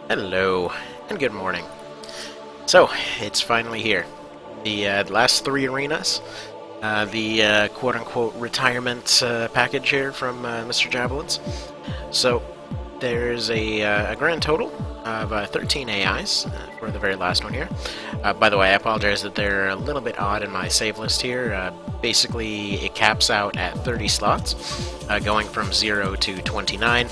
Hello, and good morning. So, it's finally here. The last three arenas, the quote-unquote retirement package here from Mr. Javelins. So, there's a grand total of 13 AIs for the very last one here. By the way, I apologize that they're a little bit odd in my save list here. Basically, it caps out at 30 slots, going from 0 to 29,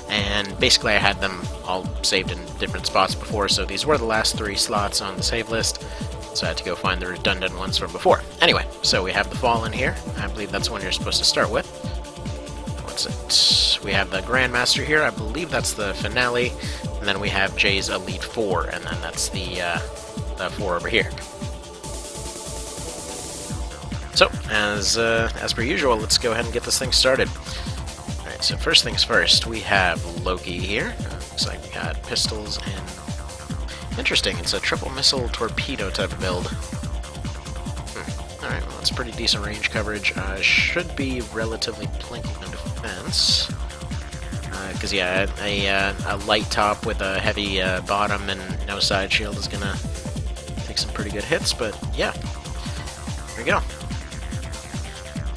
and basically I had them all saved in different spots before, so these were the last 3 slots on the save list, so I had to go find the redundant ones from before. Anyway, so we have the Fallen here. I believe that's the one you're supposed to start with. What's it? We have the Grandmaster here. I believe that's the finale, and then we have Jay's Elite 4, and then that's the 4 over here. So, as per usual, let's go ahead and get this thing started. Alright, so first things first, we have Loki here. Looks like we got pistols and... Interesting, it's a triple missile torpedo type of build. Alright, well, that's pretty decent range coverage. Should be relatively plinky in defense. Because, yeah, a light top with a heavy bottom and no side shield is gonna take some pretty good hits, but yeah. There we go.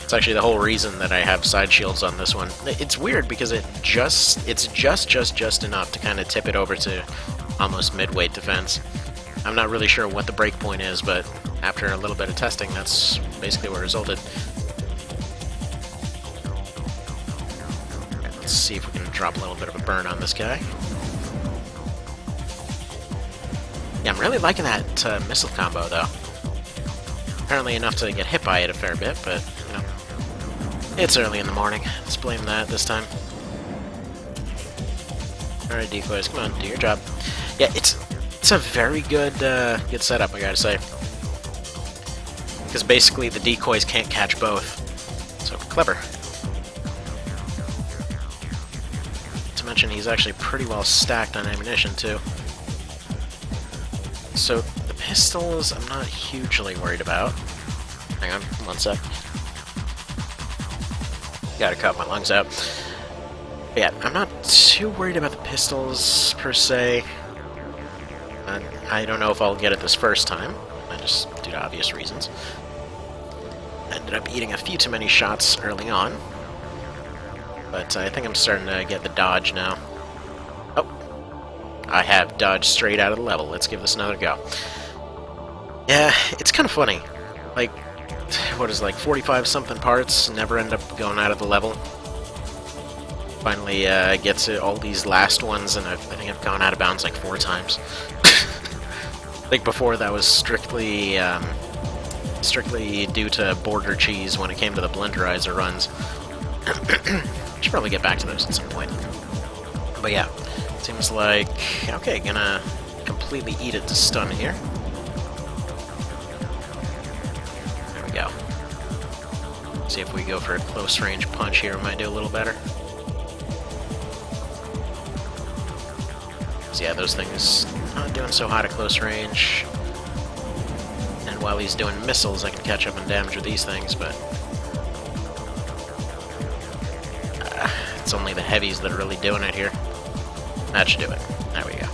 It's actually the whole reason that I have side shields on this one. It's weird because it's just enough to kind of tip it over to almost mid-weight defense. I'm not really sure what the break point is, but after a little bit of testing, that's basically what resulted. Right, let's see if we can drop a little bit of a burn on this guy. Yeah, I'm really liking that missile combo, though. Apparently enough to get hit by it a fair bit, but, you know, it's early in the morning. Let's blame that this time. Alright, decoys, come on, do your job. Yeah, it's a very good good setup, I gotta say. Because basically the decoys can't catch both. So clever. Not to mention he's actually pretty well stacked on ammunition, too. So the pistols I'm not hugely worried about. Hang on, one sec. Gotta cut my lungs out. But yeah, I'm not too worried about the pistols, per se. I don't know if I'll get it this first time, just due to obvious reasons. Ended up eating a few too many shots early on. But I think I'm starting to get the dodge now. Oh! I have dodged straight out of the level. Let's give this another go. Yeah, it's kind of funny. Like, what is it, like 45-something parts never end up going out of the level. Finally get to all these last ones, and I think I've gone out of bounds like 4 times. I think before that was strictly due to border cheese when it came to the blenderizer runs. Should probably get back to those at some point. But yeah, seems like, okay, gonna completely eat it to stun here. There we go. See if we go for a close range punch here, might do a little better. So yeah, those things not doing so hot at close range. And while he's doing missiles, I can catch up and damage with these things, but it's only the heavies that are really doing it here. That should do it. There we go.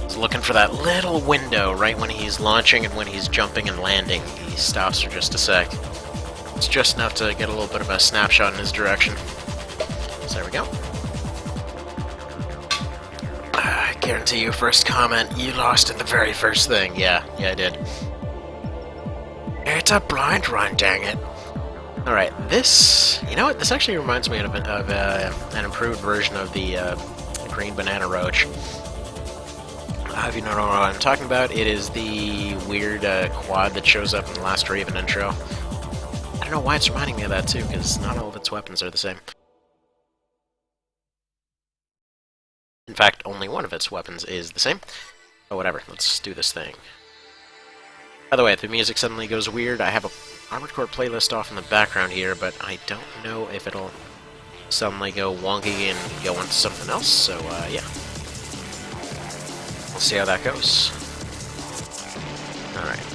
He's looking for that little window right when he's launching and when he's jumping and landing. He stops for just a sec. It's just enough to get a little bit of a snapshot in his direction. So there we go. I guarantee you, first comment, you lost in the very first thing. Yeah, I did. It's a blind run, dang it. Alright, this... You know what? This actually reminds me of an improved version of the green banana roach. If you don't know what I'm talking about, it is the weird quad that shows up in the last Raven intro. I don't know why it's reminding me of that, too, because not all of its weapons are the same. In fact, only one of its weapons is the same. But whatever, let's do this thing. By the way, if the music suddenly goes weird, I have a Armored Core playlist off in the background here, but I don't know if it'll suddenly go wonky and go on to something else, so yeah. We'll see how that goes. Alright.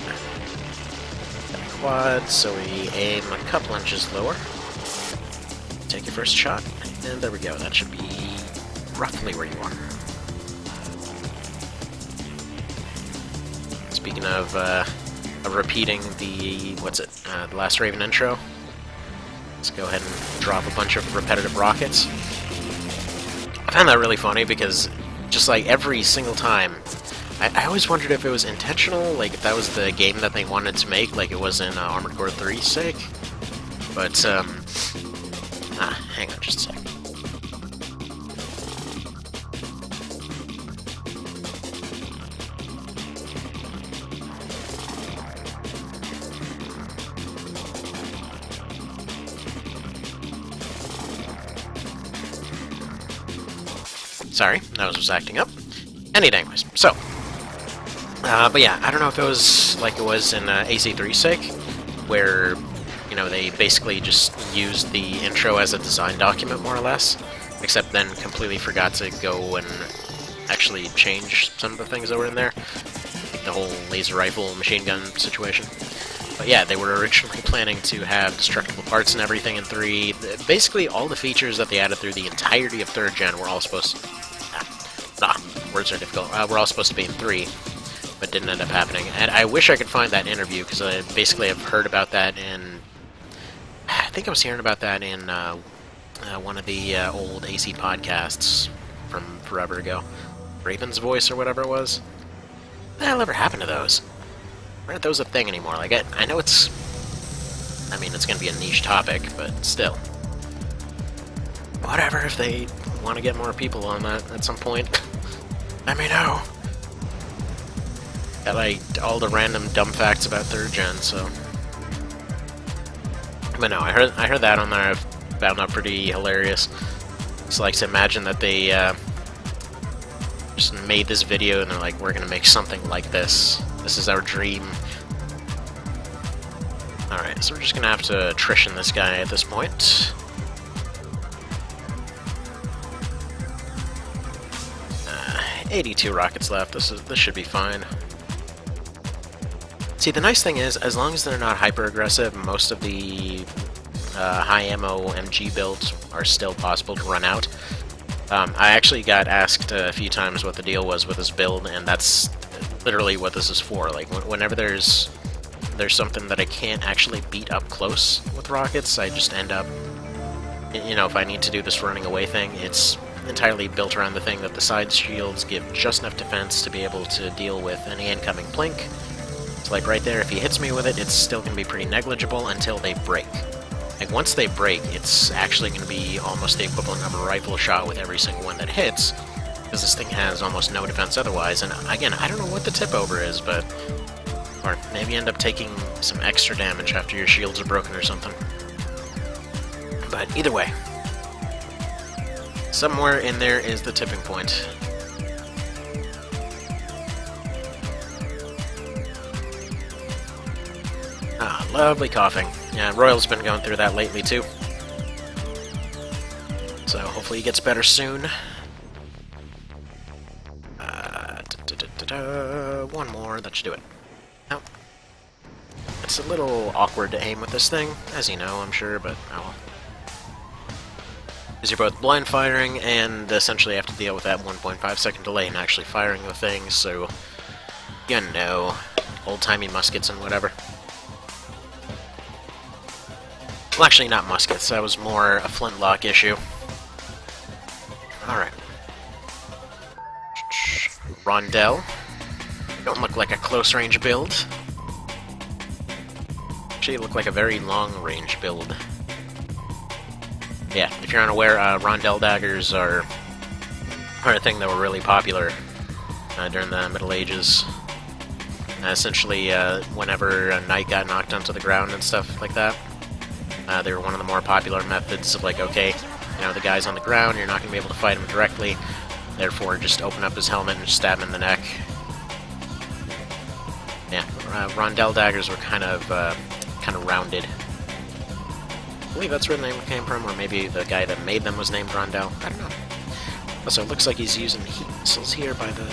Quad, so we aim a couple inches lower. Take your first shot, and there we go. That should be roughly where you are. speaking of repeating the, the last Raven intro. Let's go ahead and drop a bunch of repetitive rockets. I found that really funny because just like every single time, I always wondered if it was intentional, like if that was the game that they wanted to make, like it was in Armored Core 3's sake. But, hang on just a sec. Sorry, nose was acting up. Anyways, so. But yeah, I don't know if it was like it was in AC3's sake, where, you know, they basically just used the intro as a design document, more or less, except then completely forgot to go and actually change some of the things that were in there, like the whole laser rifle machine gun situation. But yeah, they were originally planning to have destructible parts and everything in 3. Basically, all the features that they added through the entirety of 3rd gen were all supposed to... words are difficult. We're all supposed to be in 3, but didn't end up happening. And I wish I could find that interview, because I basically have heard about that in... I think I was hearing about that in one of the old AC podcasts from forever ago. Raven's Voice or whatever it was. What the hell ever happened to those? Why aren't those a thing anymore? Like, I know it's... I mean, it's going to be a niche topic, but still. Whatever, if they want to get more people on that at some point, let me know. Got, like, all the random dumb facts about 3rd gen, so... But no, I heard that on there. I found that pretty hilarious. It's like to imagine that they just made this video and they're like, we're gonna make something like this. This is our dream. Alright, so we're just gonna have to attrition this guy at this point. 82 rockets left. This should be fine. See, the nice thing is, as long as they're not hyper-aggressive, most of the high-ammo MG builds are still possible to run out. I actually got asked a few times what the deal was with this build, and that's literally what this is for. Like, whenever there's something that I can't actually beat up close with rockets, I just end up, you know, if I need to do this running away thing, it's entirely built around the thing that the side shields give just enough defense to be able to deal with any incoming blink. So like right there, if he hits me with it, it's still going to be pretty negligible until they break. Like once they break, it's actually going to be almost the equivalent of a rifle shot with every single one that hits, because this thing has almost no defense otherwise. And again, I don't know what the tip over is, but... Or maybe end up taking some extra damage after your shields are broken or something. But either way, somewhere in there is the tipping point. Ah, lovely coughing. Yeah, Royal's been going through that lately too. So hopefully he gets better soon. One more, that should do it. Oh. It's a little awkward to aim with this thing, as you know, I'm sure, but oh well. Because you're both blind firing and essentially have to deal with that 1.5 second delay in actually firing the thing, so you know, old-timey muskets and whatever. Well, actually not muskets, that was more a flintlock issue. Alright. Rondell. Don't look like a close-range build. Actually, look like a very long-range build. Yeah, if you're unaware, Rondell daggers are a thing that were really popular during the Middle Ages. Essentially, whenever a knight got knocked onto the ground and stuff like that, they were one of the more popular methods of like, okay, you know, the guy's on the ground, you're not going to be able to fight him directly, therefore just open up his helmet and stab him in the neck. Yeah, Rondell daggers were kind of rounded. I believe that's where the name came from, or maybe the guy that made them was named Rondell. I don't know. Also, it looks like he's using heat missiles here by the...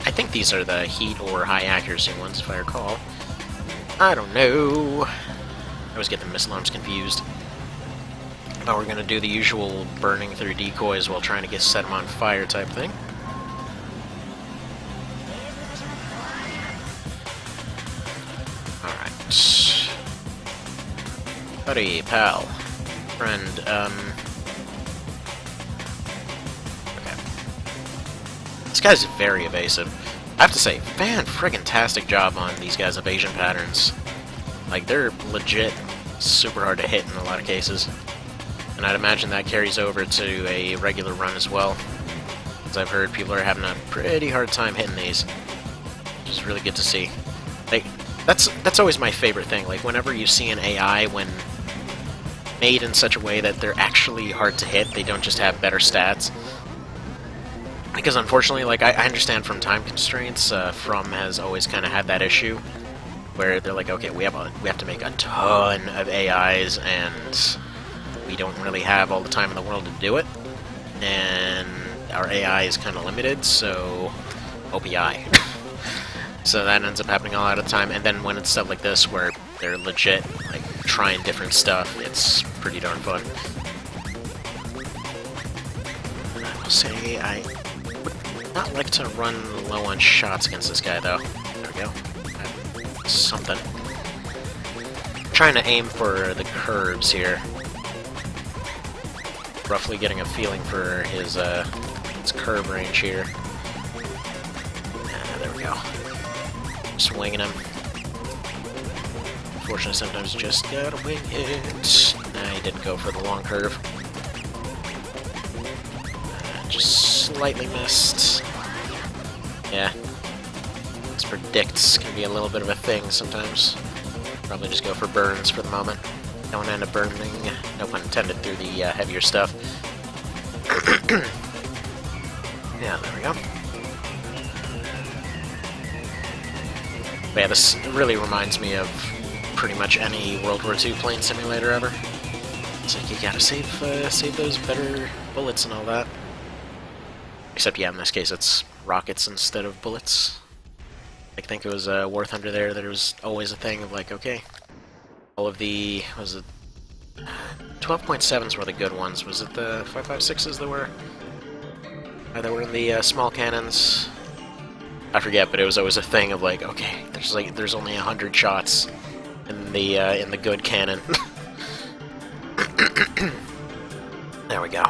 I think these are the heat or high accuracy ones, if I recall. I don't know. I always get the missile arms confused. Now we're going to do the usual burning through decoys while trying to set them on fire type thing. Buddy, pal, friend, okay. This guy's very evasive. I have to say, fan-friggin-tastic job on these guys' evasion patterns. Like, they're legit super hard to hit in a lot of cases. And I'd imagine that carries over to a regular run as well. As I've heard, people are having a pretty hard time hitting these. Which is really good to see. Like, that's always my favorite thing. Like, whenever you see an AI, when made in such a way that they're actually hard to hit, they don't just have better stats. Because unfortunately, like, I understand from time constraints, From has always kind of had that issue, where they're like, okay, we have to make a ton of AIs, and we don't really have all the time in the world to do it, and our AI is kind of limited, so OPI. So that ends up happening a lot of the time, and then when it's stuff like this, where they're legit, like, trying different stuff, it's pretty darn fun. I will say, I would not like to run low on shots against this guy, though. There we go. Something. I'm trying to aim for the curves here. Roughly getting a feeling for his curve range here. There we go. Just winging him. Unfortunately, sometimes you just gotta wing it. Nah, he didn't go for the long curve. Just slightly missed. Yeah. This predicts can be a little bit of a thing sometimes. Probably just go for burns for the moment. Don't end up burning, no pun intended, through the heavier stuff. Yeah, there we go. But yeah, this really reminds me of pretty much any World War II plane simulator ever. It's like you gotta save those better bullets and all that. Except, yeah, in this case it's rockets instead of bullets. I think it was War Thunder there was always a thing of like, okay, all of the, was it 12.7s were the good ones. Was it the 5.56s that were in the small cannons? I forget, but it was always a thing of like, okay, there's only 100 shots in the good cannon. There we go.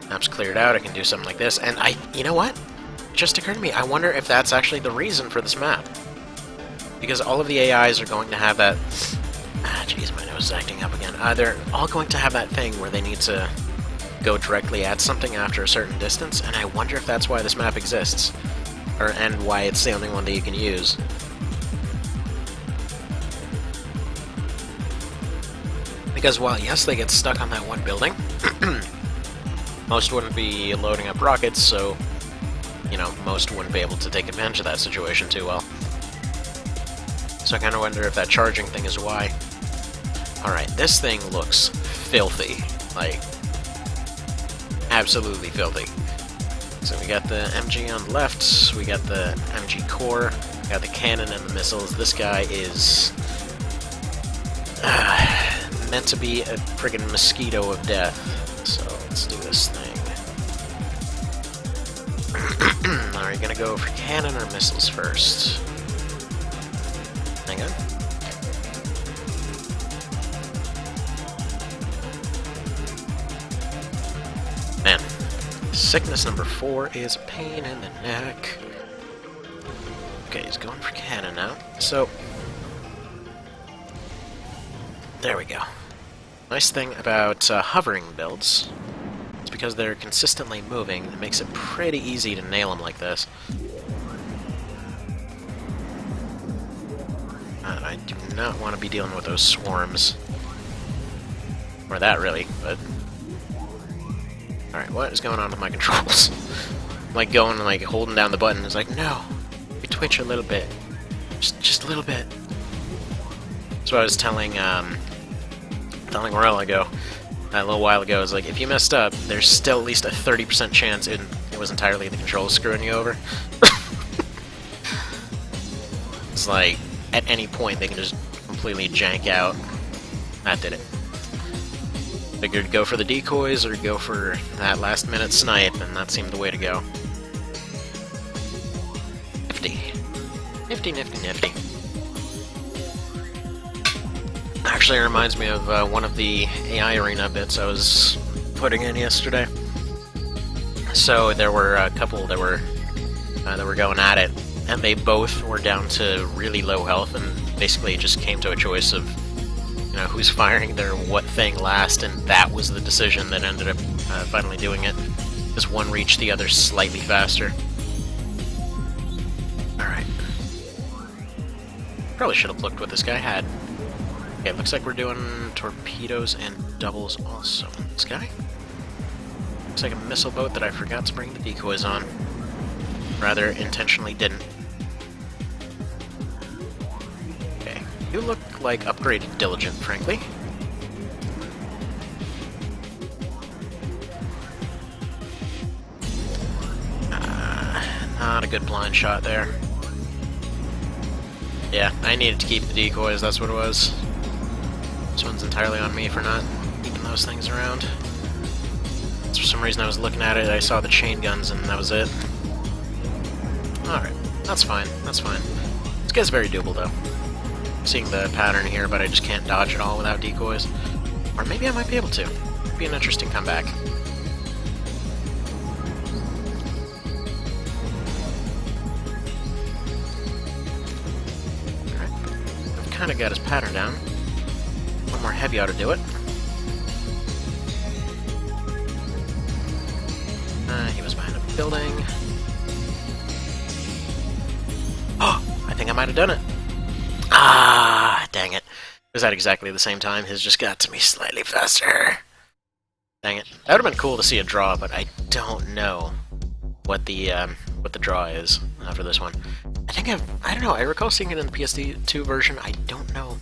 Map's cleared out. I can do something like this, and you know what? It just occurred to me. I wonder if that's actually the reason for this map, because all of the AIs are going to have that. Jeez, my nose is acting up again. They're all going to have that thing where they need to go directly at something after a certain distance, and I wonder if that's why this map exists, and why it's the only one that you can use. Because while, yes, they get stuck on that one building, most wouldn't be loading up rockets, so, you know, most wouldn't be able to take advantage of that situation too well. So I kind of wonder if that charging thing is why. Alright, this thing looks filthy. Like, absolutely filthy. So we got the MG on the left, we got the MG core, we got the cannon and the missiles. This guy is meant to be a friggin' mosquito of death. So let's do this thing. Are you gonna go for cannon or missiles first? Hang on. Man, sickness number 4 is a pain in the neck. Okay, he's going for cannon now. So, there we go. Nice thing about hovering builds is because they're consistently moving, it makes it pretty easy to nail them like this. I do not want to be dealing with those swarms. Or that, really, but... Alright, what is going on with my controls? I'm like going and like holding down the button, it's like, no! You twitch a little bit. Just a little bit. That's what I was telling Morel ago, a little while ago, is like, if you messed up, there's still at least a 30% chance it was entirely the controls screwing you over. It's like, at any point they can just completely jank out. That did it. Figured go for the decoys or go for that last minute snipe, and that seemed the way to go. Nifty. Nifty, nifty, nifty. Actually, it reminds me of one of the AI arena bits I was putting in yesterday. So there were a couple that were going at it, and they both were down to really low health, and basically it just came to a choice of, you know, who's firing their what thing last, and that was the decision that ended up finally doing it, because one reached the other slightly faster. Alright. Probably should have looked what this guy had. Okay, looks like we're doing torpedoes and doubles also. This guy? Looks like a missile boat that I forgot to bring the decoys on. Rather, intentionally didn't. Okay, you look like upgraded Diligent, frankly. Not a good blind shot there. Yeah, I needed to keep the decoys, that's what it was. This one's entirely on me for not keeping those things around. For some reason I was looking at it, I saw the chain guns, and that was it. Alright, that's fine, that's fine. This guy's very doable, though. I'm seeing the pattern here, but I just can't dodge it all without decoys. Or maybe I might be able to. It'd be an interesting comeback. Alright, I've kind of got his pattern down. One more heavy ought to do it. He was behind a building. Oh! I think I might have done it. Ah! Dang it. It was at exactly the same time. His just got to me slightly faster. Dang it. That would have been cool to see a draw, but I don't know what the draw is for this one. I don't know, I recall seeing it in the PS2 version. I don't know.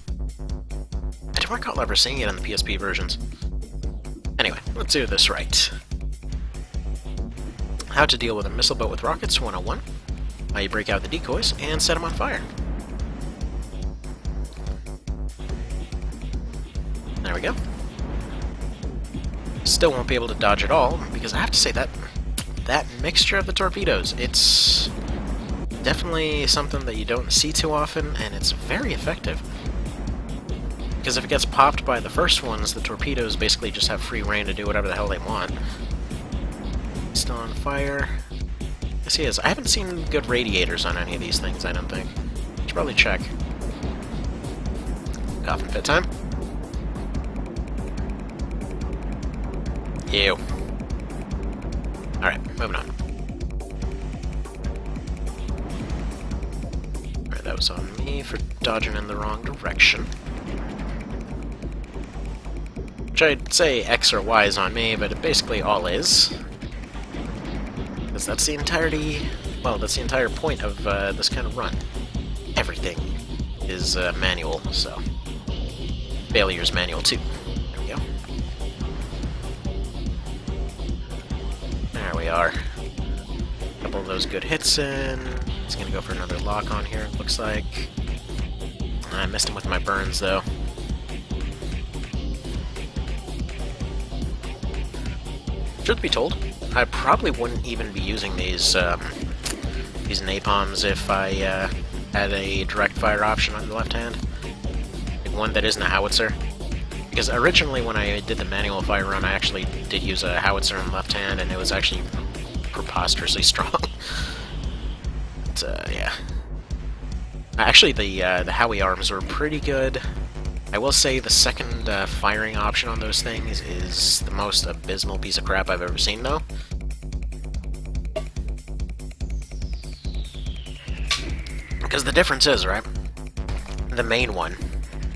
I don't recall ever seeing it in the PSP versions. Anyway, let's do this right. How to deal with a missile boat with rockets 101. How you break out the decoys and set them on fire. There we go. Still won't be able to dodge at all, because I have to say that mixture of the torpedoes, it's definitely something that you don't see too often, and it's very effective. Because if it gets popped by the first ones, the torpedoes basically just have free reign to do whatever the hell they want. Still on fire. Yes, he is. I haven't seen good radiators on any of these things, I don't think. Should probably check. Coffin fit time. Ew. Alright, moving on. Alright, that was on me for dodging in the wrong direction. Which I'd say X or Y is on me, but it basically all is. Because that's the entirety... well, that's the entire point of this kind of run. Everything is manual, so... failure's manual too. There we go. There we are. A couple of those good hits in. He's gonna go for another lock on here, it looks like. I missed him with my burns, though. Truth be told, I probably wouldn't even be using these napalms if I had a direct fire option on the left hand. Like one that isn't a howitzer. Because originally when I did the manual fire run, I actually did use a howitzer on the left hand, and it was actually preposterously strong. But, yeah. Actually, the Howie arms were pretty good. I will say the second firing option on those things is the most abysmal piece of crap I've ever seen, though. Because the difference is, right? The main one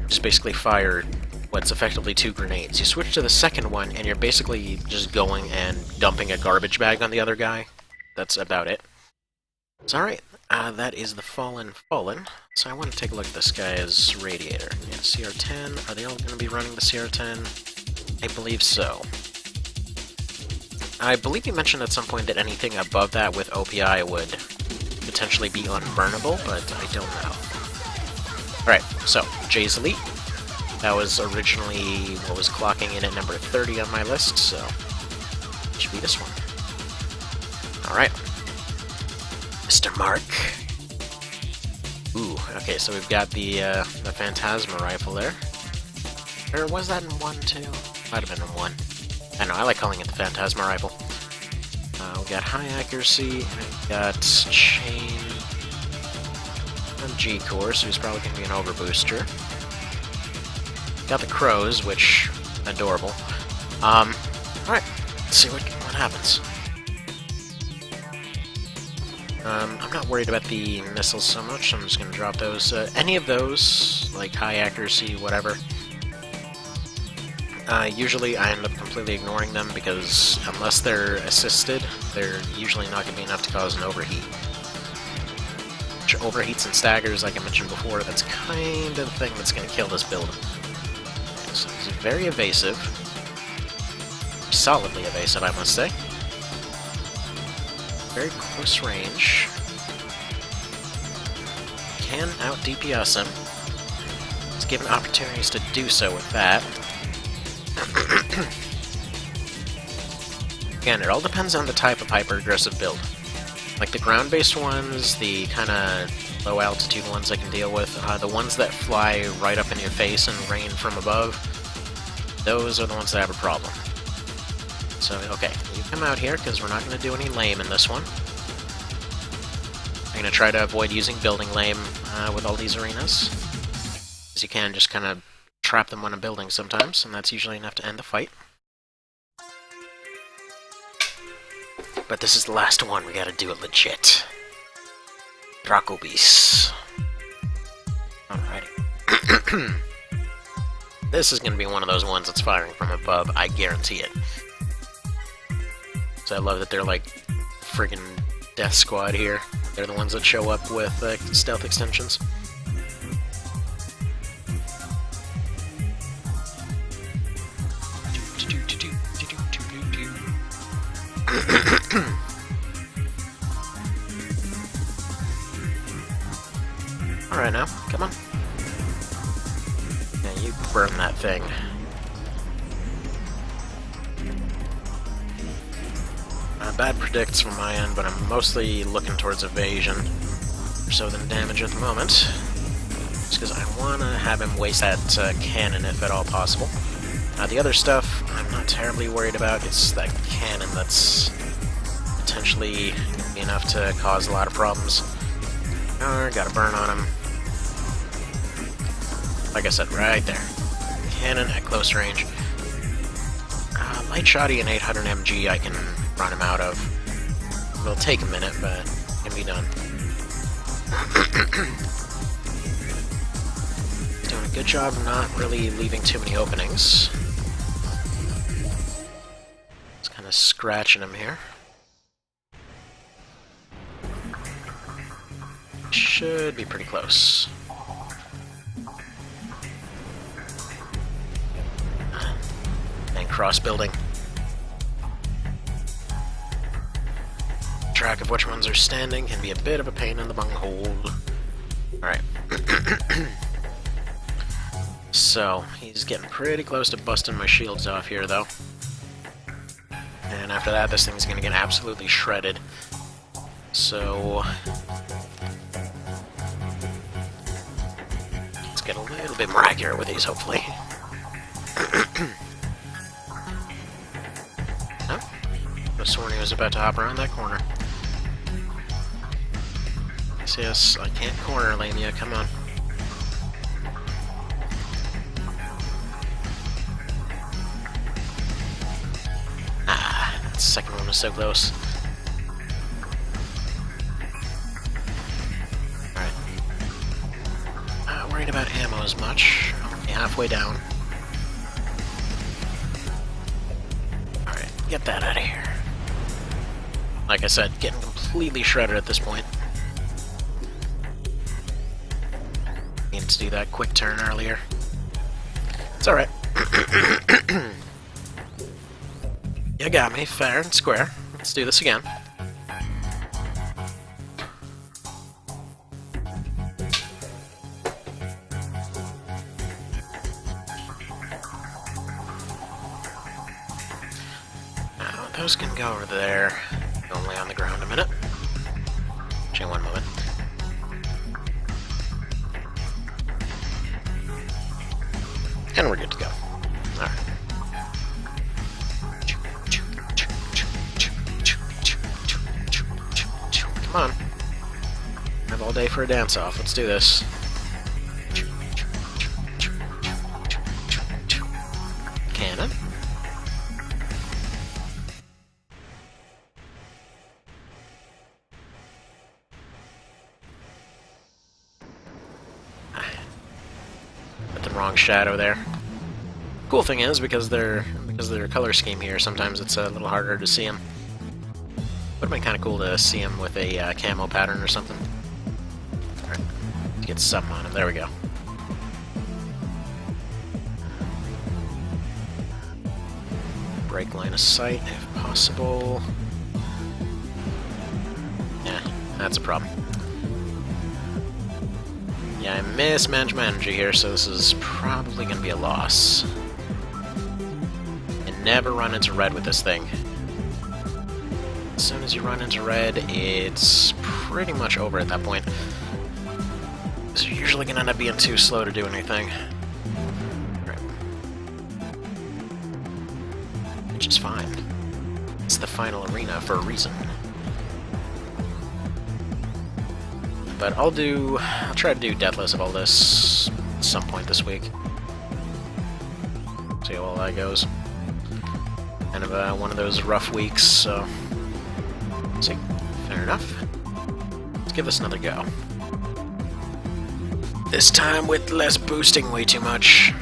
just basically fired what's effectively 2 grenades. You switch to the second one, and you're basically just going and dumping a garbage bag on the other guy. That's about it. It's alright. That is the Fallen. So I want to take a look at this guy's radiator. Yeah, CR10. Are they all going to be running the CR10? I believe so. I believe you mentioned at some point that anything above that with OPI would potentially be unburnable, but I don't know. Alright, so, Jay's Elite. That was originally what was clocking in at number 30 on my list, so it should be this one. Alright. Mr. Mark. Ooh, okay, so we've got the Phantasma rifle there. Or was that in 1, too? Might have been in 1. I know, I like calling it the Phantasma Rifle. We got high accuracy, and we got chain and G-Core, so he's probably going to be an overbooster. Got the crows, which, adorable. Alright, let's see what happens. I'm not worried about the missiles so much, I'm just going to drop those. Any of those, like high accuracy, whatever, usually I end up completely ignoring them because unless they're assisted, they're usually not going to be enough to cause an overheat. Which overheats and staggers, like I mentioned before, that's kind of the thing that's going to kill this build. Okay, so he's very evasive. Solidly evasive, I must say. Very close range. Can out DPS him. He's given opportunities to do so with that. Again, it all depends on the type of hyper-aggressive build. Like the ground-based ones, the kind of low-altitude ones I can deal with, the ones that fly right up in your face and rain from above, those are the ones that have a problem. So, okay, you come out here, because we're not going to do any lame in this one. I'm going to try to avoid using building lame with all these arenas. As you can just kind of trap them on a building sometimes, and that's usually enough to end the fight. But this is the last one, we gotta do it legit. Dracobis. Alrighty. This is gonna be one of those ones that's firing from above, I guarantee it. So I love that they're like friggin' Death Squad here. They're the ones that show up with stealth extensions. Alright now, come on. Yeah, you burn that thing. Bad predicts from my end, but I'm mostly looking towards evasion more so than damage at the moment. Just because I want to have him waste that cannon if at all possible. The other stuff I'm not terribly worried about. It's that cannon that's potentially going to be enough to cause a lot of problems. Got a burn on him. Like I said, right there. Cannon at close range. Light Shotty and 800 MG I can run him out of. It'll take a minute, but it can be done. Doing a good job of not really leaving too many openings. Just kind of scratching him here. Should be pretty close. And cross building. Track of which ones are standing can be a bit of a pain in the bunghole. Alright. So, he's getting pretty close to busting my shields off here, though. And after that, this thing's gonna get absolutely shredded. So... let's get a little bit more accurate with these, hopefully. Oh, I was sworn he was about to hop around that corner. Yes, I can't corner Lamia, come on. Ah, that second one was so close. Alright. Not worried about ammo as much. Only halfway down. Alright, get that out of here. Like I said, getting completely shredded at this point. Needed to do that quick turn earlier. It's alright. You got me, fair and square. Let's do this again. Now, those can go over there. Only on the ground a minute. Actually, one moment. And we're good to go. on. I have all day for a dance-off. Let's do this. Cannon. Put the wrong shadow there. Cool thing is, because their color scheme here, sometimes it's a little harder to see them. Would have been kind of cool to see him with a camo pattern or something. Alright, let's get something on him. There we go. Break line of sight if possible. Yeah, that's a problem. Yeah, I mismanaged my energy here, so this is probably going to be a loss. And never run into red with this thing. As soon as you run into red, it's pretty much over at that point. So you're usually going to end up being too slow to do anything. Right. Which is fine. It's the final arena for a reason. But I'll try to do Deathless of all this at some point this week. See how all that goes. Kind of one of those rough weeks, so... See, fair enough. Let's give this another go. This time with less boosting way too much.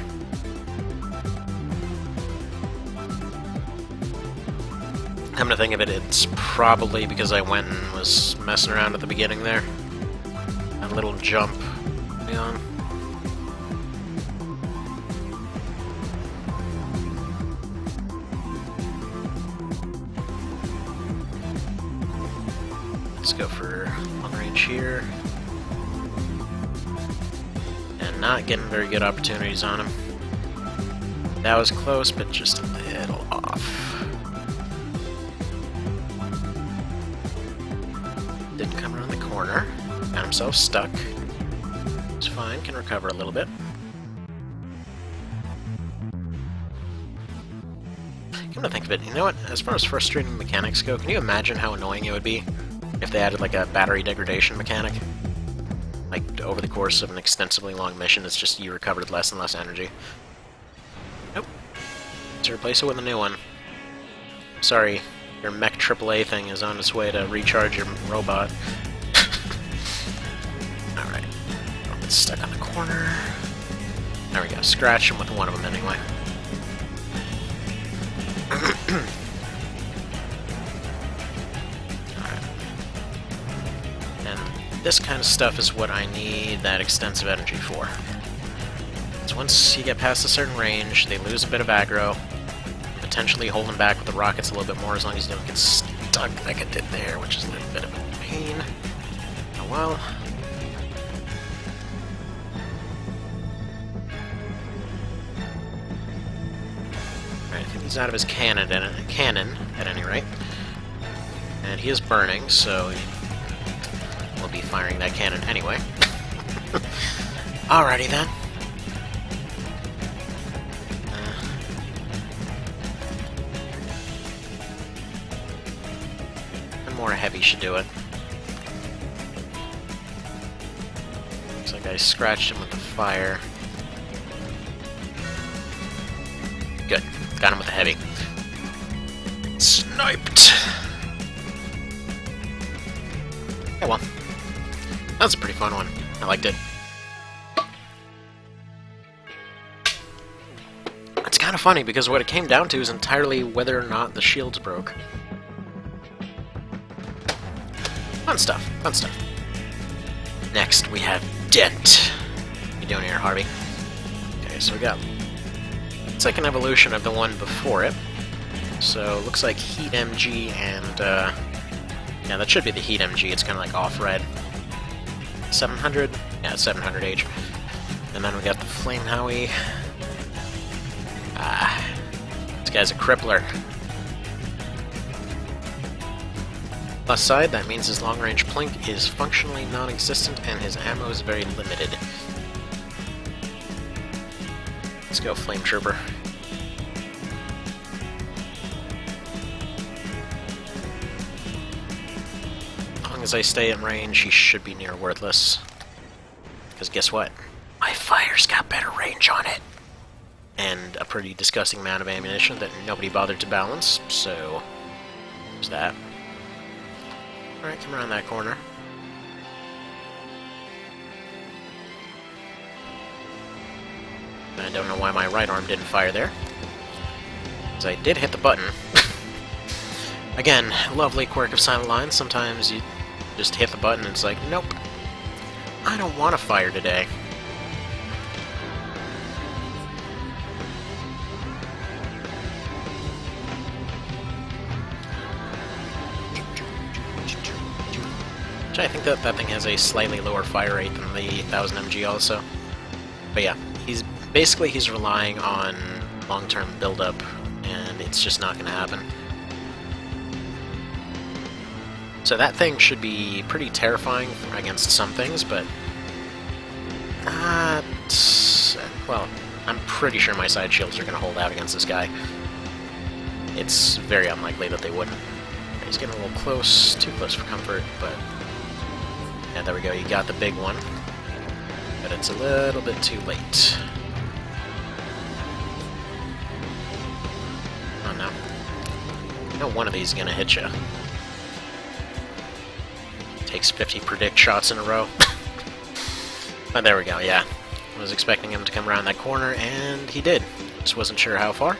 Come to think of it, it's probably because I went and was messing around at the beginning there. That little jump on. Let's go for long range here. And not getting very good opportunities on him. That was close, but just a little off. Didn't come around the corner. Got himself stuck. It's fine, can recover a little bit. Come to think of it, you know what? As far as frustrating mechanics go, can you imagine how annoying it would be if they added like a battery degradation mechanic? Like, over the course of an extensively long mission, it's just you recovered less and less energy. Nope. Let's replace it with a new one. Sorry, your mech AAA thing is on its way to recharge your robot. Alright. It's stuck on the corner. There we go. Scratch him with one of them anyway. Alright. And this kind of stuff is what I need that extensive energy for. So once you get past a certain range, they lose a bit of aggro. Potentially hold them back with the rockets a little bit more as long as you don't get stuck like it did there, which is a little bit of a pain. Oh well. Alright, I think he's out of his cannon at any rate. And he is burning, so we'll be firing that cannon anyway. Alrighty then. More heavy should do it. Looks like I scratched him with the fire. Good. Got him with the heavy. Sniped! Oh well. That was a pretty fun one. I liked it. It's kind of funny because what it came down to is entirely whether or not the shields broke. Fun stuff, fun stuff. Next, we have Dent. What you doing here, Harvey? Okay, so we got... It's like an evolution of the one before it. So, looks like Heat MG and, yeah, that should be the Heat MG. It's kind of like off-red. 700? Yeah, it's 700H. And then we got the Flame Howie. This guy's a crippler. Plus side, that means his long-range plink is functionally non-existent and his ammo is very limited. Let's go, Flame Trooper. as I stay in range, he should be near worthless. Because guess what? My fire's got better range on it. And a pretty disgusting amount of ammunition that nobody bothered to balance, so there's that. Alright, come around that corner. I don't know why my right arm didn't fire there. Because I did hit the button. Again, lovely quirk of Silent Line. Sometimes you just hit the button and it's like, nope, I don't want to fire today. I think that thing has a slightly lower fire rate than the 1000 MG also. But yeah, he's relying on long-term build-up, and it's just not going to happen. So that thing should be pretty terrifying against some things, but well, I'm pretty sure my side shields are going to hold out against this guy. It's very unlikely that they wouldn't. He's getting a little close, too close for comfort, but yeah, there we go, you got the big one. But it's a little bit too late. Oh no. I know one of these is gonna hit you. Takes 50 predict shots in a row. But there we go, yeah. I was expecting him to come around that corner, and he did. Just wasn't sure how far.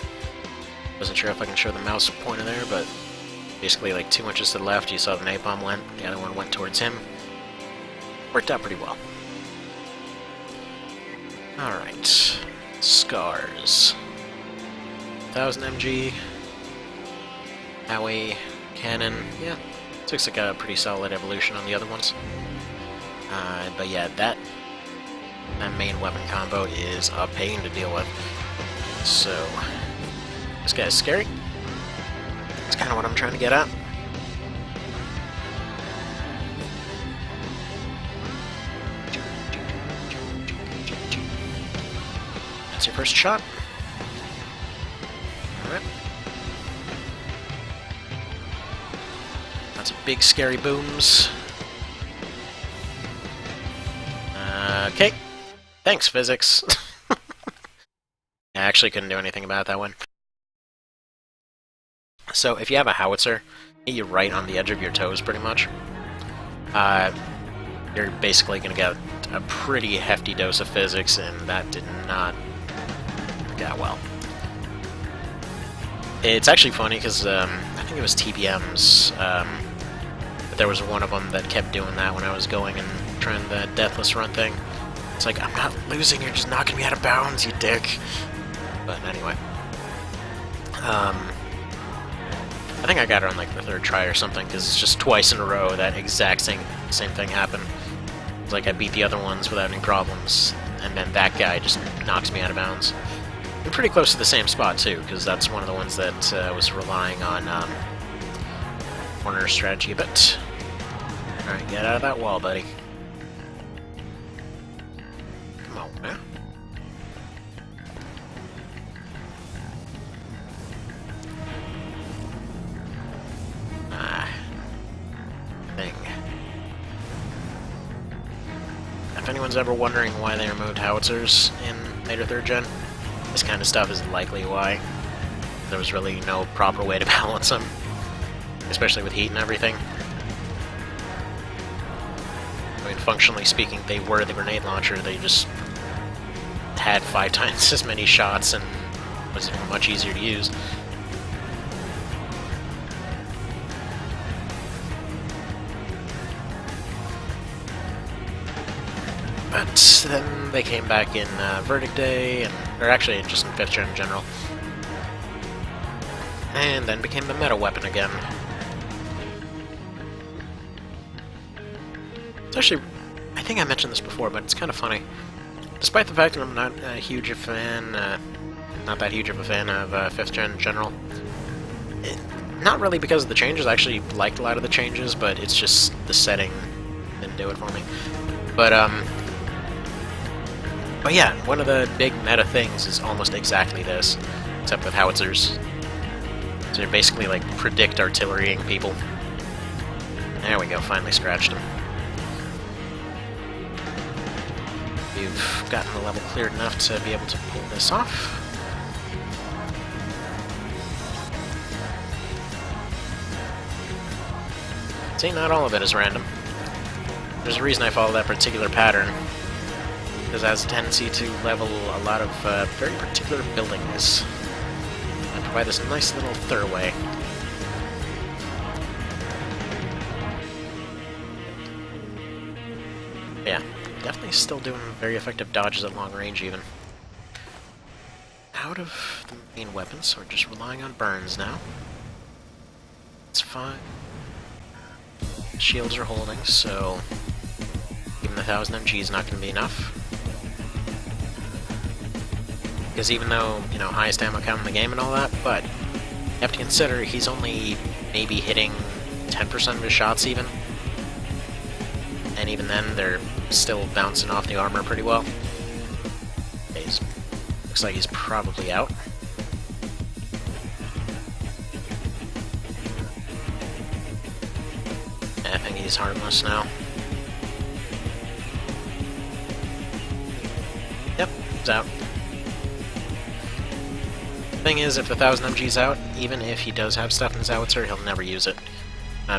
Wasn't sure if I can show the mouse pointer there, but basically like 2 inches to the left, you saw the napalm went. The other one went towards him. Worked out pretty well. Alright. Scars. 1000 MG. Howie. Cannon. Yeah. Looks like a pretty solid evolution on the other ones. But yeah, that main weapon combo is a pain to deal with. So, this guy's scary. That's kind of what I'm trying to get at. That's your first shot. Alright. Lots of big scary booms. Okay. Thanks, physics. I actually couldn't do anything about that one. So, if you have a howitzer, hit you right on the edge of your toes, pretty much. You're basically going to get a pretty hefty dose of physics, and that did not go well. It's actually funny, because I think it was TBMs, but there was one of them that kept doing that when I was going and trying the Deathless Run thing. It's like, I'm not losing, you're just knocking me out of bounds, you dick. But anyway. I think I got it on like the 3rd try or something, because it's just twice in a row that exact same thing happened. It's like I beat the other ones without any problems, and then that guy just knocks me out of bounds. I'm pretty close to the same spot too, because that's one of the ones that was relying on corner strategy a bit. Alright, get out of that wall, buddy. Come on, man. If anyone's ever wondering why they removed howitzers in later 3rd gen, this kind of stuff is likely why. There was really no proper way to balance them, especially with heat and everything. I mean, functionally speaking, they were the grenade launcher. They just had 5 times as many shots and was much easier to use. But then they came back in Verdict Day, or actually just in 5th gen in general. And then became the meta weapon again. It's actually, I think I mentioned this before, but it's kind of funny. Despite the fact that I'm not a huge fan, not that huge of a fan of 5th gen in general. Not really because of the changes. I actually liked a lot of the changes, but it's just the setting didn't do it for me. But yeah, one of the big meta things is almost exactly this, except with howitzers. So they're basically like predict artillerying people. There we go, finally scratched him. You've gotten the level cleared enough to be able to pull this off. See, not all of it is random. There's a reason I follow that particular pattern, because it has a tendency to level a lot of very particular buildings and provide this nice little throughway. Yeah, definitely still doing very effective dodges at long range, even. Out of the main weapons, so we're just relying on burns now. It's fine. Shields are holding, so even the 1000 MG is not going to be enough. Because even though, you know, highest ammo count in the game and all that, but you have to consider he's only maybe hitting 10% of his shots even. And even then, they're still bouncing off the armor pretty well. Looks like he's probably out. I think he's harmless now. Yep, he's out. Thing is, if the 1000 MG's out, even if he does have stuff in his howitzer, he'll never use it.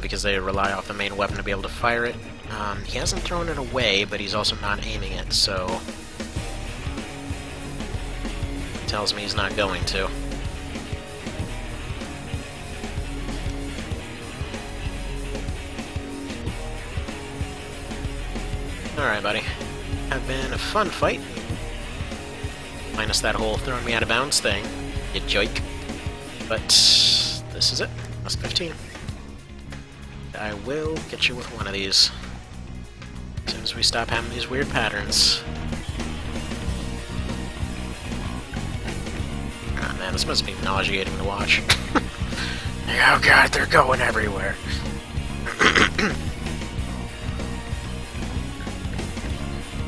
Because they rely off the main weapon to be able to fire it. He hasn't thrown it away, but he's also not aiming it, so... tells me he's not going to. Alright, buddy. Have been a fun fight. Minus that whole throwing me out of bounds thing. You joke. But this is it. That's 15. I will get you with one of these. As soon as we stop having these weird patterns. Ah, man, this must be nauseating to watch. Oh god, they're going everywhere.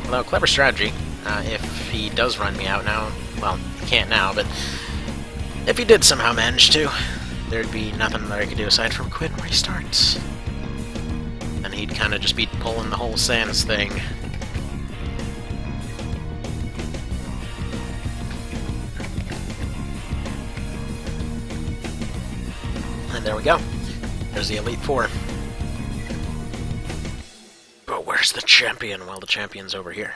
Although, clever strategy. If he does run me out now, well, he can't now, but if he did somehow manage to, there'd be nothing that I could do aside from quit and restart. And he'd kind of just be pulling the whole Sans thing. And there we go. There's the Elite Four. But where's the champion? Well, the champion's over here.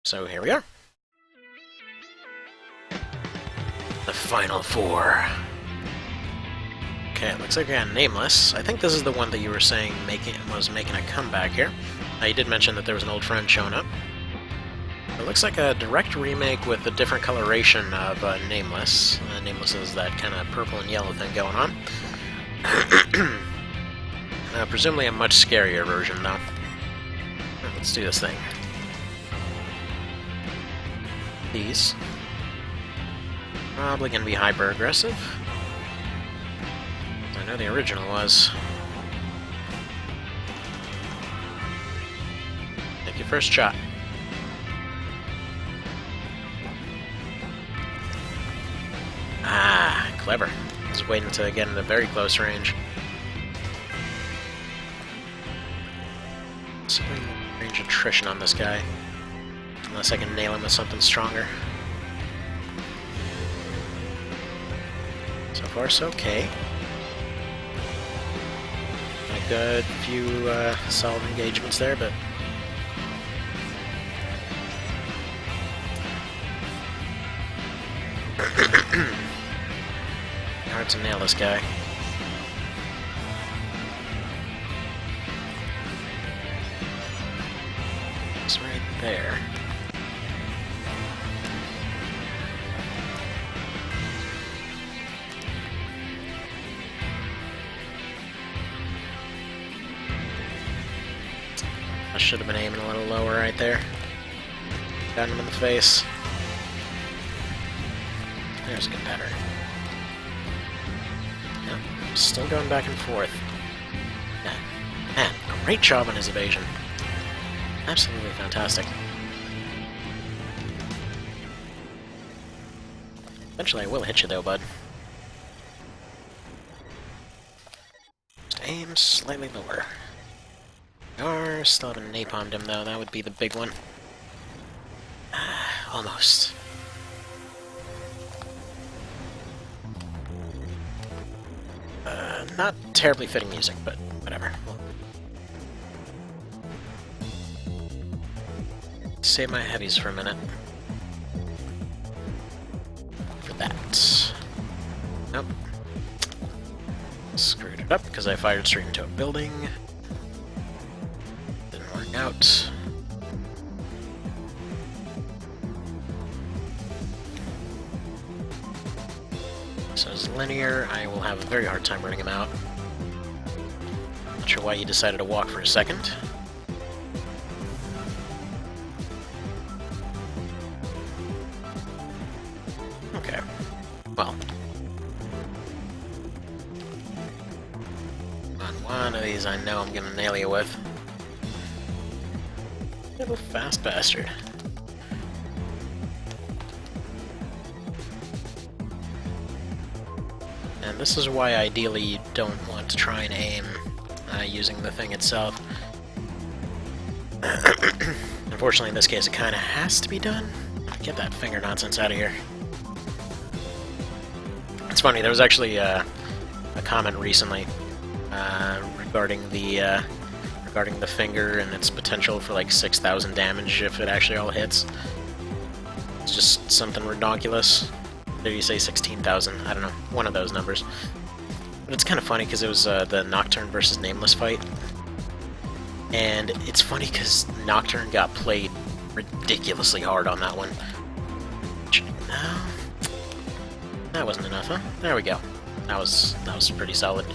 So here we are. The final four. Okay, it looks like again, Nameless. I think this is the one that you were saying was making a comeback here. You did mention that there was an old friend showing up. It looks like a direct remake with a different coloration of Nameless. Nameless is that kind of purple and yellow thing going on. Presumably a much scarier version, though. Let's do this thing. These. Probably going to be hyper-aggressive. I know the original was. Take your first shot. Ah, clever. I was waiting to get into very close range. Spring range attrition on this guy. Unless I can nail him with something stronger. So far, so okay. A good few solid engagements there, but... hard to nail this guy. It's right there. I should have been aiming a little lower right there. Got him in the face. There's a good pattern. Yep, still going back and forth. Yeah. Man, great job on his evasion. Absolutely fantastic. Eventually I will hit you though, bud. Just aim slightly lower. Still haven't napalmed him though, that would be the big one. Almost. Not terribly fitting music, but whatever. Save my heavies for a minute. For that. Nope. Screwed it up because I fired straight into a building. Didn't work out. So as linear, I will have a very hard time running him out. Not sure why he decided to walk for a second. Okay. Well. On one of these I know I'm gonna nail you with. Little fast bastard. And this is why ideally you don't want to try and aim using the thing itself. Unfortunately in this case it kind of has to be done. Get that finger nonsense out of here. It's funny, there was actually a comment recently regarding the finger and its potential for like 6,000 damage if it actually all hits. It's just something ridiculous. There you say 16,000, I don't know, one of those numbers. But it's kind of funny because it was the Nocturne versus Nameless fight. And it's funny because Nocturne got played ridiculously hard on that one. No, that wasn't enough, huh? There we go. That was pretty solid.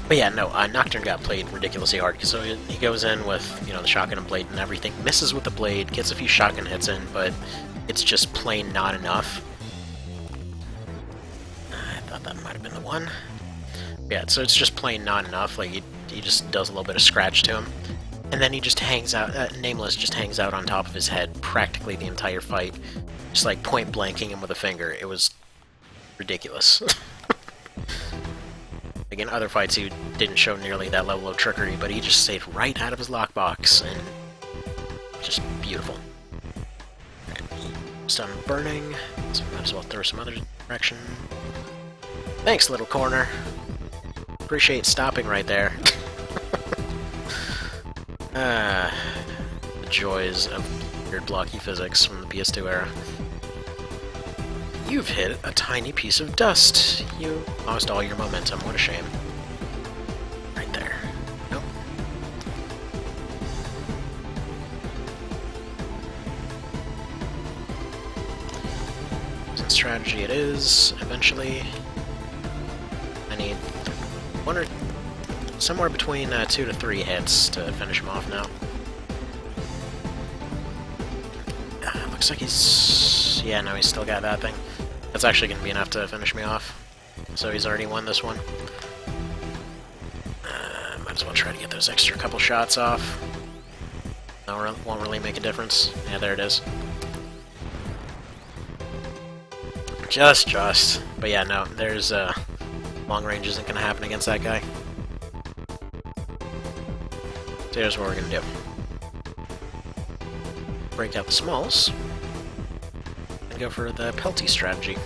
But yeah, no, Nocturne got played ridiculously hard, so he goes in with, you know, the shotgun and blade and everything, misses with the blade, gets a few shotgun hits in, but it's just plain not enough. I thought that might have been the one. Yeah, so it's just plain not enough, like, he just does a little bit of scratch to him. And then he just hangs out, Nameless just hangs out on top of his head practically the entire fight, just like point blanking him with a finger. It was ridiculous. Again, other fights he didn't show nearly that level of trickery, but he just stayed right out of his lockbox, and just beautiful. Stun burning, so might as well throw some other direction. Thanks, little corner. Appreciate stopping right there. The joys of weird blocky physics from the PS2 era. You've hit a tiny piece of dust. You lost all your momentum. What a shame. Right there. Nope. Some strategy it is, eventually. I need one or somewhere between 2 to 3 hits to finish him off now. Looks like he's... yeah, no, he's still got that thing. That's actually going to be enough to finish me off. So he's already won this one. Might as well try to get those extra couple shots off. No, won't really make a difference. Yeah, there it is. Just. But yeah, no, there's, long range isn't going to happen against that guy. So here's what we're going to do. Break out the smalls. And go for the pelty strategy.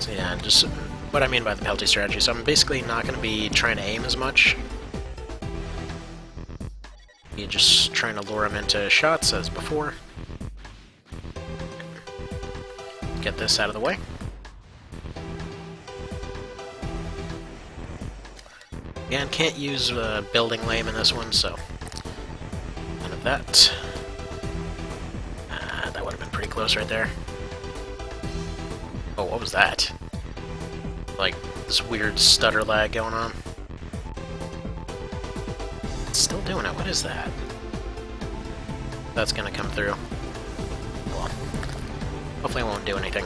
So yeah, just what I mean by the pelty strategy. So I'm basically not going to be trying to aim as much. You're just trying to lure him into shots as before. Get this out of the way. Again, can't use building lame in this one, so none of that. That would have been pretty close right there. Oh, what was that? Like, this weird stutter lag going on. It's still doing it. What is that? That's gonna come through. Well, Hopefully it won't do anything.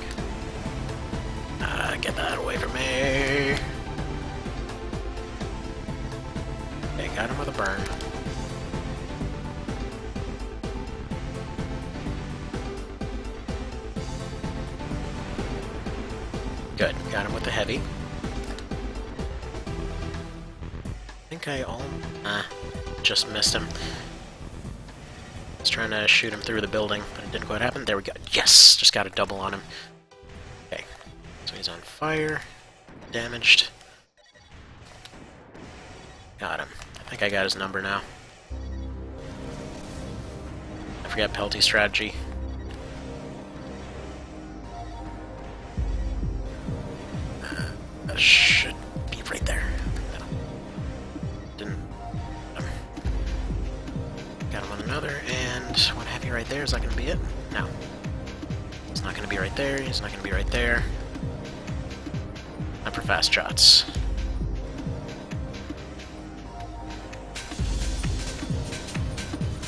Get that away from me. Okay, got him with a burn. Good, got him with the heavy. I think I just missed him. I was trying to shoot him through the building, but it didn't quite happen. There we go. Yes! Just got a double on him. Okay, so he's on fire. Damaged. Got him. I think I got his number now. I forgot Pelty strategy. Should be right there. No. Didn't. Got him on another, and one heavy right there. Is that going to be it? No. It's not going to be right there. He's not going to be right there. Not for fast shots.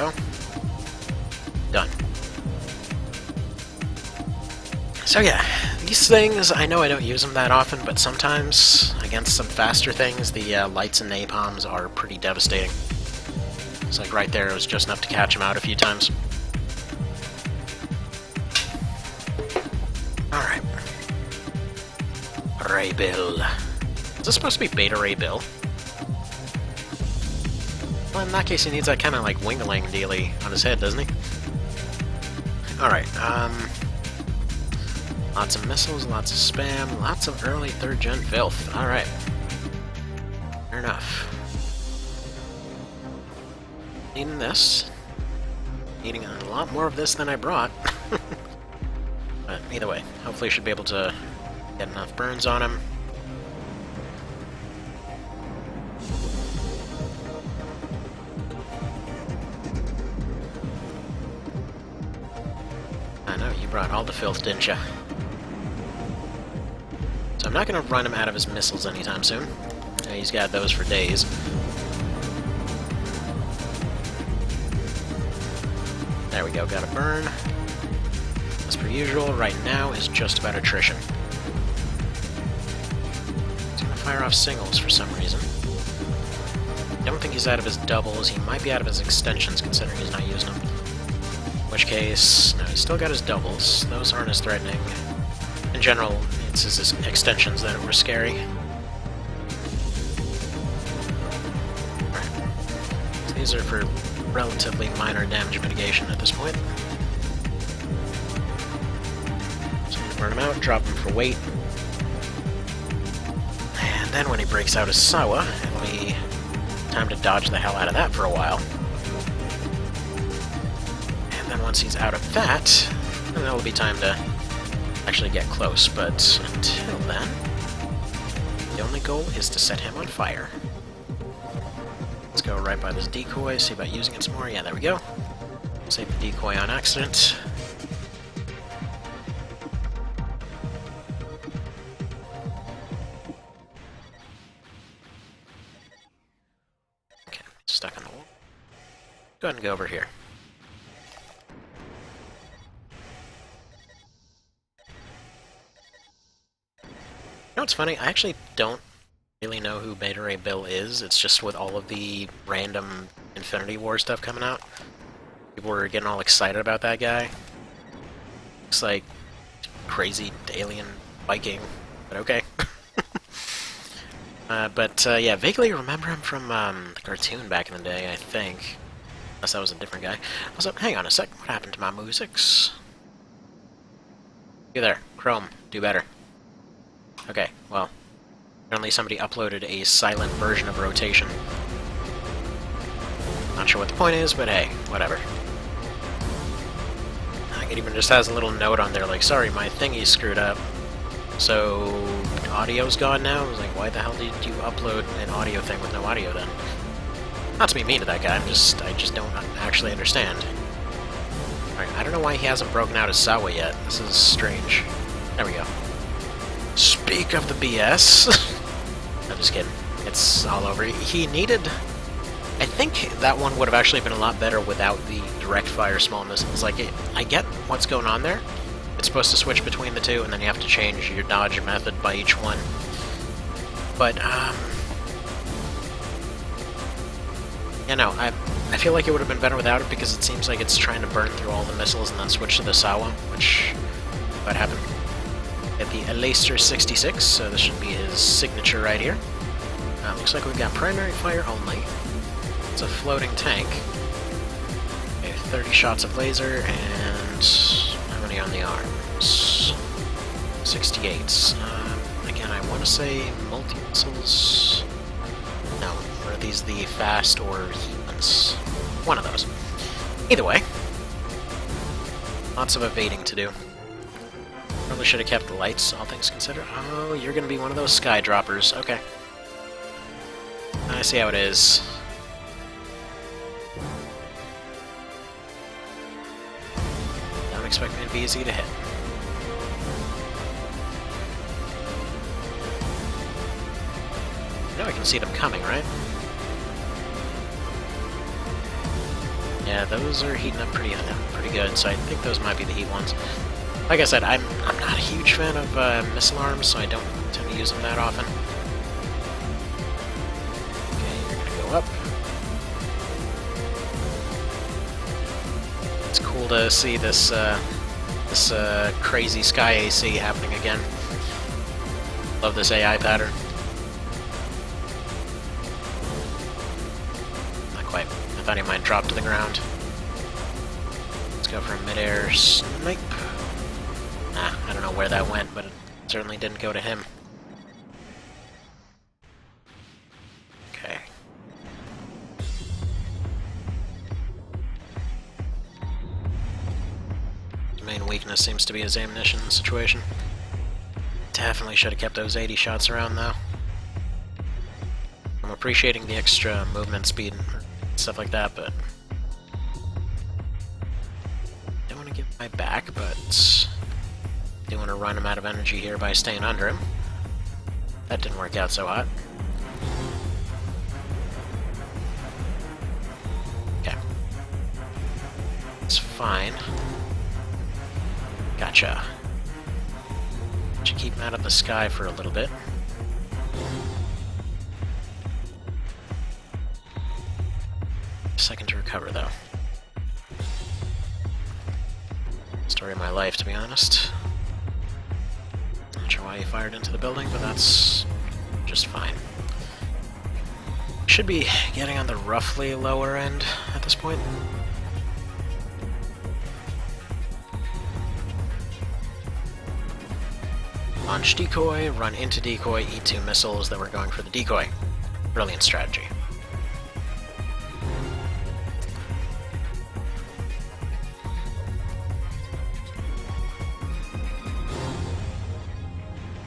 Oh. Done. So yeah, these things, I know I don't use them that often, but sometimes, against some faster things, the lights and napalms are pretty devastating. It's like right there, it was just enough to catch him out a few times. Alright. Ray Bill. Is this supposed to be Beta Ray Bill? Well, in that case, he needs that kind of like wingling dealy on his head, doesn't he? Alright, lots of missiles, lots of spam, lots of early 3rd gen filth. Alright. Fair enough. Needing this. Needing a lot more of this than I brought. But either way, hopefully I should be able to get enough burns on him. I know, you brought all the filth, didn't you? So I'm not going to run him out of his missiles anytime soon. He's got those for days. There we go, got a burn. As per usual, right now is just about attrition. He's going to fire off singles for some reason. I don't think he's out of his doubles. He might be out of his extensions, considering he's not using them. In which case, no, he's still got his doubles. Those aren't as threatening. In general, it's his extensions that were scary. Alright. So these are for relatively minor damage mitigation at this point. So I'm gonna burn him out, drop him for weight. And then when he breaks out his Sawa, it'll be time to dodge the hell out of that for a while. And then once he's out of that, then it'll be time to actually get close, but until then, the only goal is to set him on fire. Let's go right by this decoy, see about using it some more. Yeah, there we go. Save the decoy on accident. Okay, stuck on the wall. Go ahead and go over here. You know what's funny? I actually don't really know who Beta Ray Bill is. It's just with all of the random Infinity War stuff coming out. People were getting all excited about that guy. Looks like crazy alien Viking, but okay. Yeah, vaguely remember him from the cartoon back in the day, I think. Unless that was a different guy. Also, hang on a sec, what happened to my musics? You there, Chrome, do better. Okay, well, apparently somebody uploaded a silent version of Rotation. Not sure what the point is, but hey, whatever. It even just has a little note on there like, sorry, my thingy screwed up. So, audio's gone now? I was like, why the hell did you upload an audio thing with no audio then? Not to be mean to that guy, I just don't actually understand. Alright, I don't know why he hasn't broken out his Sawa yet. This is strange. There we go. Speak of the BS. I'm just kidding. It's all over. He needed... I think that one would have actually been a lot better without the direct fire small missiles. Like, I get what's going on there, It's supposed to switch between the two, and then you have to change your dodge method by each one. But, yeah, no, I feel like it would have been better without it, because it seems like it's trying to burn through all the missiles and then switch to the Sawa, which would happen. At the Elaster 66, so this should be his signature right here. Looks like we've got primary fire only. It's a floating tank. Okay, 30 shots of laser, and how many on the arms? 68. Again, I want to say multi-missiles. No, are these the fast or heat ones? One of those. Either way, lots of evading to do. Probably should have kept the lights, all things considered. Oh, you're going to be one of those sky droppers. Okay. I see how it is. Don't expect me to be easy to hit. I know I can see them coming, right? Yeah, those are heating up pretty good, so I think those might be the heat ones. Like I said, I'm not a huge fan of missile arms, so I don't tend to use them that often. Up. It's cool to see this crazy sky AC happening again. Love this AI pattern. Not quite. I thought he might drop to the ground. Let's go for a mid-air snipe. Nah, I don't know where that went, but it certainly didn't go to him. Weakness seems to be his ammunition situation. Definitely should have kept those 80 shots around, though. I'm appreciating the extra movement speed and stuff like that, but don't want to give my back, but do want to run him out of energy here by staying under him. That didn't work out so hot. Okay. It's fine. Gotcha. Should keep him out of the sky for a little bit. Second to recover, though. Story of my life, to be honest. Not sure why he fired into the building, but that's just fine. Should be getting on the roughly lower end at this point. Launch decoy, run into decoy, eat 2 missiles that were going for the decoy. Brilliant strategy.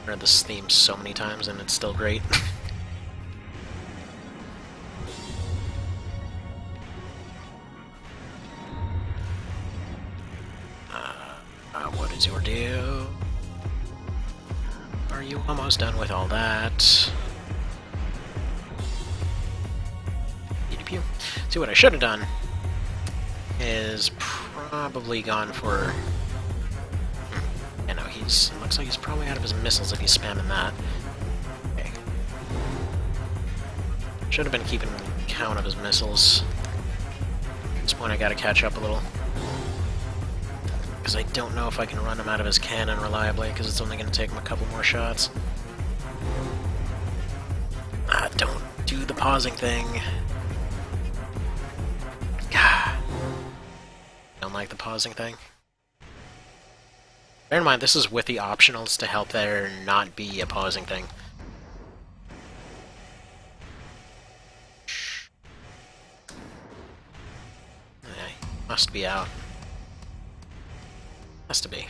I've heard this theme so many times and it's still great. What is your deal? Are you almost done with all that? See, what I should have done is probably gone for... You know, it looks like he's probably out of his missiles if he's spamming that. Okay. Should have been keeping count of his missiles. At this point I gotta catch up a little. Because I don't know if I can run him out of his cannon reliably, because it's only going to take him a couple more shots. Don't do the pausing thing. Don't like the pausing thing. Bear in mind, this is with the optionals to help there not be a pausing thing. Yeah, must be out. Has to be.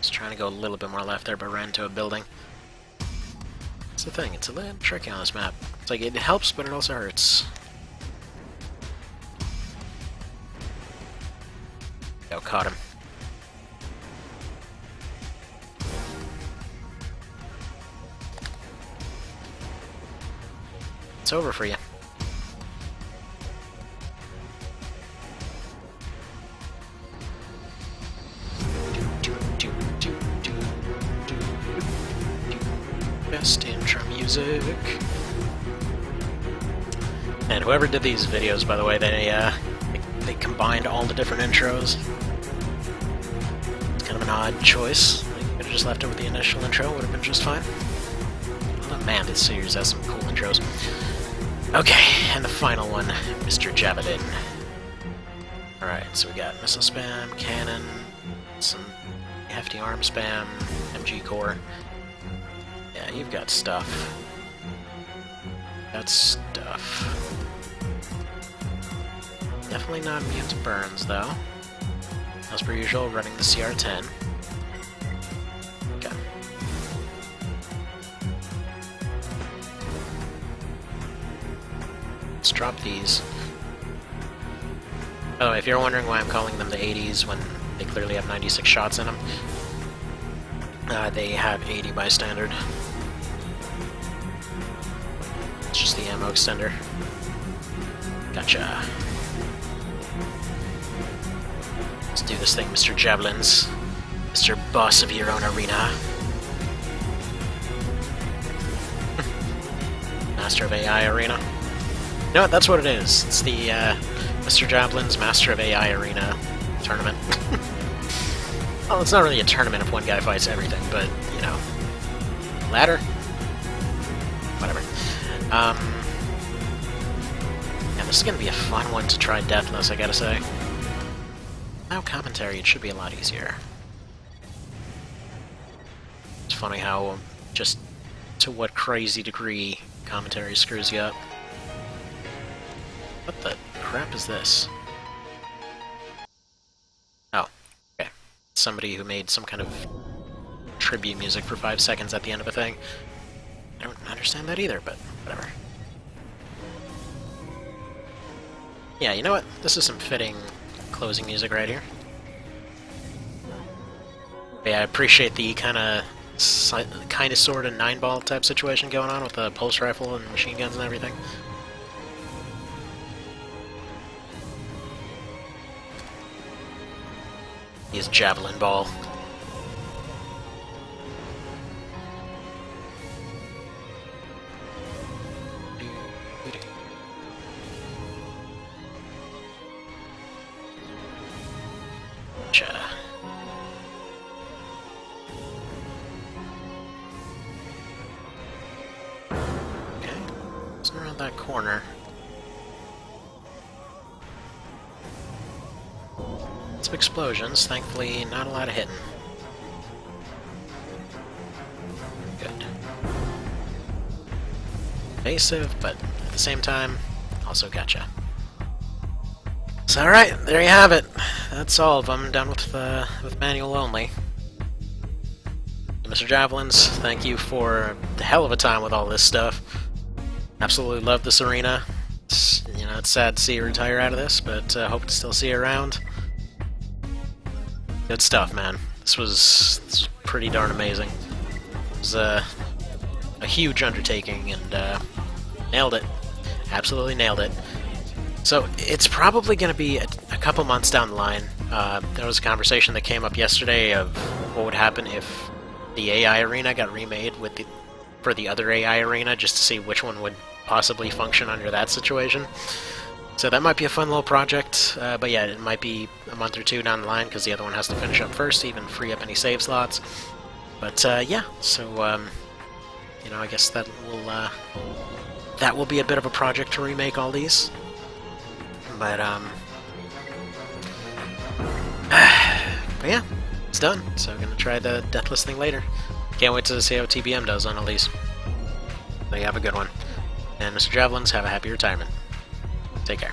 Just trying to go a little bit more left there, but ran into a building. That's the thing, it's a little tricky on this map. It's like, it helps, but it also hurts. Go, caught him. It's over for you. music. And whoever did these videos, by the way, they combined all the different intros. It's kind of an odd choice. They could have just left it with the initial intro, would have been just fine. Oh man, this series has some cool intros. Okay, and the final one, Mr. Javelin. Alright, so we got missile spam, cannon, some hefty arm spam, MG core. Yeah, you've got stuff. That's stuff. Definitely not immune to burns, though. As per usual, running the CR-10. Okay. Let's drop these. By the way, if you're wondering why I'm calling them the 80s when they clearly have 96 shots in them, they have 80 by standard. It's just the ammo extender. Gotcha. Let's do this thing, Mr. Javelins. Mr. Boss of your own arena. Master of AI Arena. You know what, that's what it is. It's the Mr. Javelins Master of AI Arena tournament. Well, it's not really a tournament if one guy fights everything, but, you know. Ladder? Whatever. Yeah, this is gonna be a fun one to try deathless, I gotta say. Now commentary, it should be a lot easier. It's funny how just to what crazy degree commentary screws you up. What the crap is this? Oh, okay. Somebody who made some kind of tribute music for 5 seconds at the end of a thing. I don't understand that either, but whatever. Yeah, you know what? This is some fitting closing music right here. Yeah, I appreciate the kind of sort of 9-ball type situation going on with the pulse rifle and machine guns and everything. His javelin ball. Gotcha. Okay, it's around that corner. Some explosions, thankfully not a lot of hitting. Good. Evasive, but at the same time, also gotcha. So alright, there you have it. That's all of them, done with manual only. Mr. Javelins, thank you for the hell of a time with all this stuff. Absolutely love this arena. It's, you know, it's sad to see you retire out of this, but hope to still see you around. Good stuff, man. This was pretty darn amazing. It was a huge undertaking, and nailed it. Absolutely nailed it. So it's probably going to be a couple months down the line. There was a conversation that came up yesterday of what would happen if the AI arena got remade for the other AI arena, just to see which one would possibly function under that situation. So that might be a fun little project, but yeah, it might be a month or two down the line, because the other one has to finish up first to even free up any save slots. But yeah, so you know, I guess that will be a bit of a project to remake all these. But yeah, it's done. So I'm gonna try the Deathless thing later. Can't wait to see how TBM does on all these. So you have a good one. And Mr. Javelins, have a happy retirement. Take care.